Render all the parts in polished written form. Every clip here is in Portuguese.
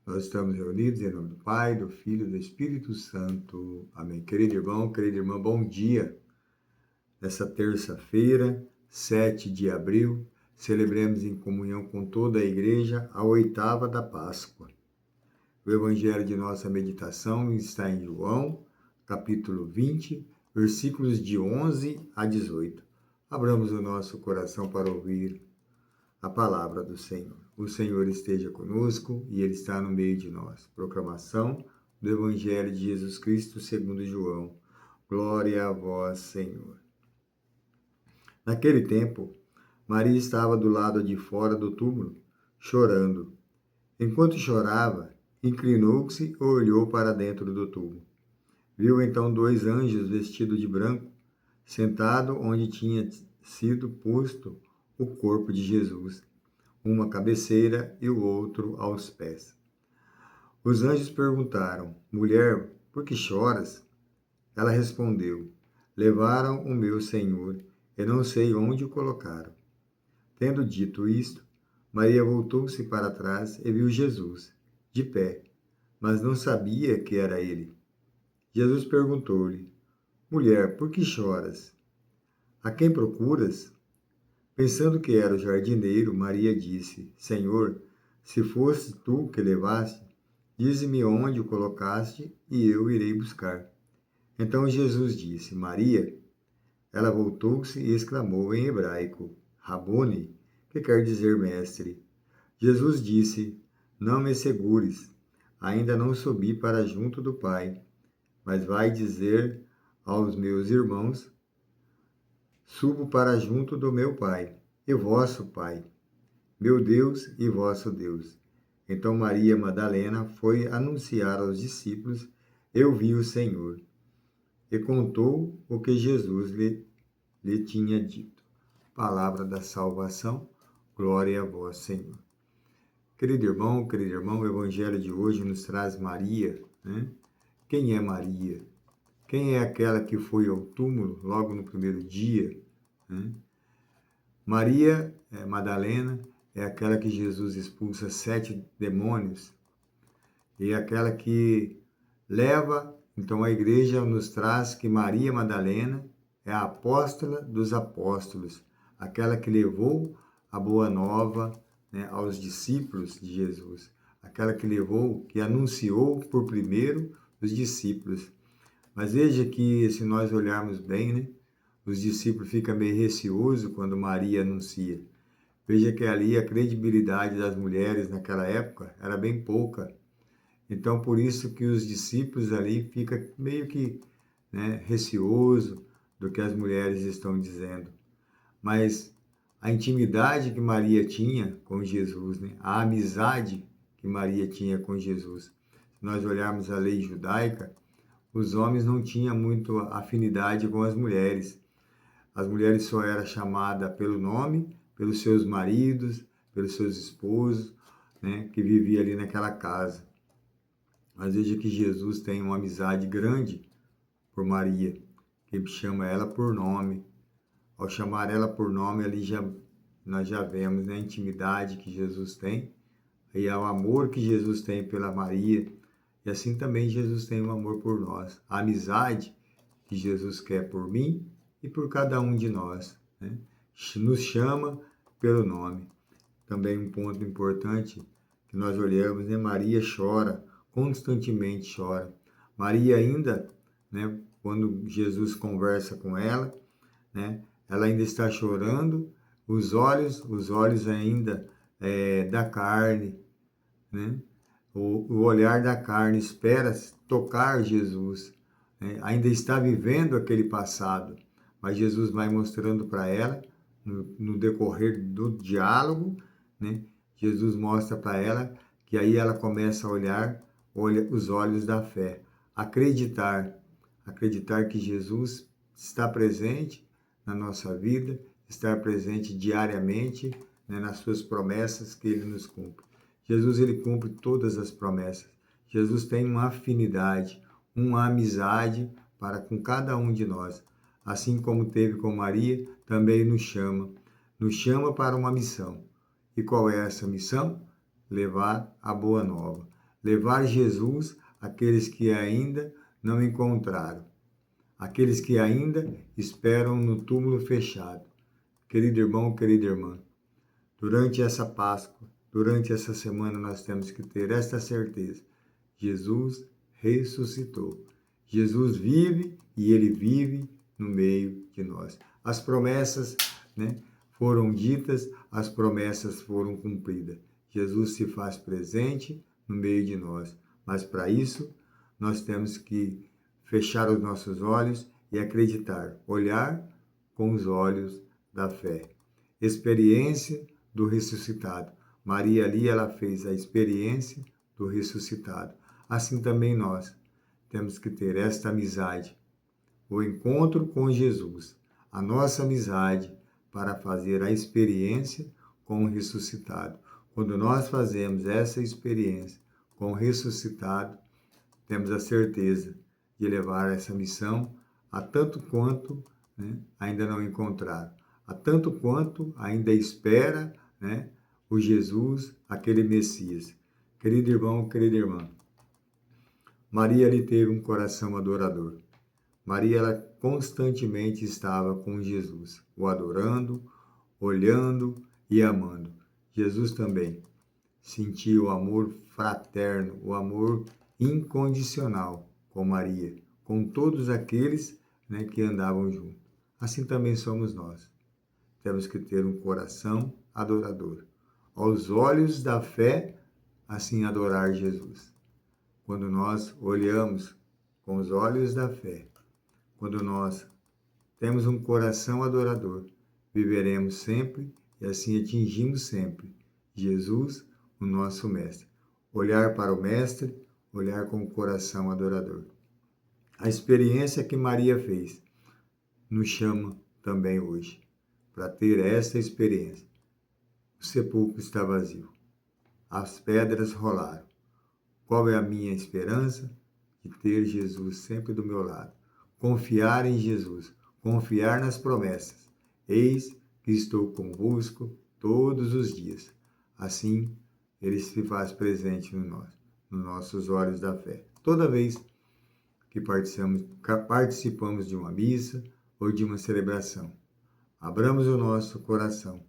Nós estamos reunidos em nome do Pai, do Filho e do Espírito Santo. Amém. Querido irmão, querida irmã, bom dia. Nessa terça-feira, 7 de abril, celebremos em comunhão com toda a igreja a oitava da Páscoa. O evangelho de nossa meditação está em João, capítulo 20, versículos de 11 a 18. Abramos o nosso coração para ouvir a palavra do Senhor. O Senhor esteja conosco e Ele está no meio de nós. Proclamação do Evangelho de Jesus Cristo segundo João. Glória a vós, Senhor. Naquele tempo, Maria estava do lado de fora do túmulo, chorando. Enquanto chorava, inclinou-se e olhou para dentro do túmulo. Viu então dois anjos vestidos de branco, sentados onde tinha sido posto o corpo de Jesus, uma à cabeceira e o outro aos pés. Os anjos perguntaram: Mulher, por que choras? Ela respondeu: Levaram o meu Senhor, e não sei onde o colocaram. Tendo dito isto, Maria voltou-se para trás e viu Jesus, de pé, mas não sabia que era ele. Jesus perguntou-lhe: Mulher, por que choras? A quem procuras? Pensando que era o jardineiro, Maria disse: Senhor, se fosse tu que levaste, dize-me onde o colocaste e eu irei buscar. Então Jesus disse: Maria. Ela voltou-se e exclamou em hebraico: Rabone, que quer dizer mestre. Jesus disse: Não me segures, ainda não subi para junto do Pai, mas vai dizer aos meus irmãos: Subo para junto do meu Pai e vosso Pai, meu Deus e vosso Deus. Então Maria Madalena foi anunciar aos discípulos: Eu vi o Senhor, e contou o que Jesus lhe tinha dito. Palavra da salvação, glória a vós, Senhor. Querido irmão, querido irmão, o evangelho de hoje nos traz Maria, né? Quem é Maria? Quem é aquela que foi ao túmulo logo no primeiro dia, né? Maria Madalena é aquela que Jesus expulsa 7 demônios e é aquela que leva, então a igreja nos traz que Maria Madalena é a apóstola dos apóstolos, aquela que levou a boa nova, né, aos discípulos de Jesus, aquela que levou, que anunciou por primeiro os discípulos. Mas veja que se nós olharmos bem, né, os discípulos ficam meio receosos quando Maria anuncia. Veja que ali a credibilidade das mulheres naquela época era bem pouca. Então, por isso que os discípulos ali ficam meio que, né, receoso do que as mulheres estão dizendo. Mas a intimidade que Maria tinha com Jesus, né, a amizade que Maria tinha com Jesus. Se nós olharmos a lei judaica, os homens não tinham muito afinidade com as mulheres. As mulheres só eram chamadas pelo nome, pelos seus maridos, pelos seus esposos, né, que viviam ali naquela casa. Mas veja que Jesus tem uma amizade grande por Maria, que chama ela por nome. Ao chamar ela por nome, ali nós já vemos, né, a intimidade que Jesus tem e o amor que Jesus tem pela Maria. E assim também Jesus tem um amor por nós. A amizade que Jesus quer por mim e por cada um de nós, né? Nos chama pelo nome. Também um ponto importante que nós olhamos, né? Maria chora, constantemente chora. Maria ainda, né, quando Jesus conversa com ela, né, ela ainda está chorando, os olhos ainda da carne, né? O olhar da carne espera tocar Jesus, né? Ainda está vivendo aquele passado, mas Jesus vai mostrando para ela, no decorrer do diálogo, né? Jesus mostra para ela que aí ela começa a olhar os olhos da fé, acreditar que Jesus está presente na nossa vida, estar presente diariamente, né, nas suas promessas que ele nos cumpre. Jesus, ele cumpre todas as promessas. Jesus tem uma afinidade, uma amizade para com cada um de nós. Assim como teve com Maria, também nos chama para uma missão. E qual é essa missão? Levar a boa nova. levar Jesus àqueles que ainda não encontraram, aqueles que ainda esperam no túmulo fechado. Querido irmão, querida irmã, durante essa Páscoa, durante essa semana, nós temos que ter esta certeza. Jesus ressuscitou. Jesus vive e Ele vive no meio de nós. As promessas, foram ditas, as promessas foram cumpridas. Jesus se faz presente no meio de nós. Mas para isso, nós temos que fechar os nossos olhos e acreditar, olhar com os olhos da fé. Experiência do ressuscitado. Maria ali, ela fez a experiência do ressuscitado. Assim também nós temos que ter esta amizade, o encontro com Jesus, a nossa amizade para fazer a experiência com o ressuscitado. Quando nós fazemos essa experiência com o ressuscitado, temos a certeza de levar essa missão a tanto quanto ainda não encontraram, a tanto quanto ainda espera o Jesus, aquele Messias. Querido irmão, querida irmã, Maria ali teve um coração adorador. Maria, ela constantemente estava com Jesus, o adorando, olhando e amando. Jesus também sentiu o amor fraterno, o amor incondicional com Maria, com todos aqueles que andavam juntos. Assim também somos nós. Temos que ter um coração adorador. Aos olhos da fé, assim adorar Jesus. Quando nós olhamos com os olhos da fé, quando nós temos um coração adorador, viveremos sempre e assim atingimos sempre Jesus, o nosso Mestre. Olhar para o Mestre, olhar com o coração adorador. A experiência que Maria fez nos chama também hoje para ter essa experiência. O sepulcro está vazio. As pedras rolaram. Qual é a minha esperança? De ter Jesus sempre do meu lado. Confiar em Jesus. Confiar nas promessas. Eis que estou convosco todos os dias. Assim, Ele se faz presente nos nossos olhos da fé. Toda vez que participamos de uma missa ou de uma celebração, abramos o nosso coração,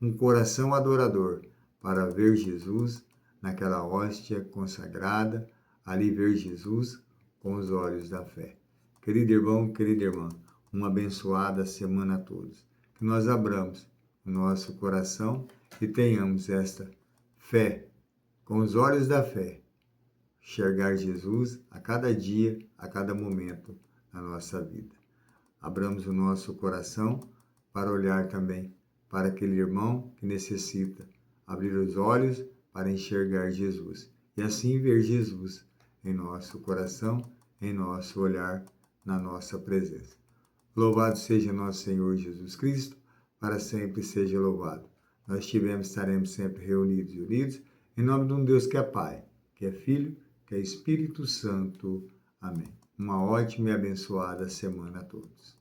um coração adorador, para ver Jesus naquela hóstia consagrada, ali ver Jesus com os olhos da fé. Querido irmão, querida irmã, uma abençoada semana a todos. Que nós abramos o nosso coração e tenhamos esta fé, com os olhos da fé, enxergar Jesus a cada dia, a cada momento na nossa vida. Abramos o nosso coração para olhar também para aquele irmão que necessita abrir os olhos para enxergar Jesus e assim ver Jesus em nosso coração, em nosso olhar, na nossa presença. Louvado seja nosso Senhor Jesus Cristo, para sempre seja louvado. Nós estaremos sempre reunidos e unidos, em nome de um Deus que é Pai, que é Filho, que é Espírito Santo. Amém. Uma ótima e abençoada semana a todos.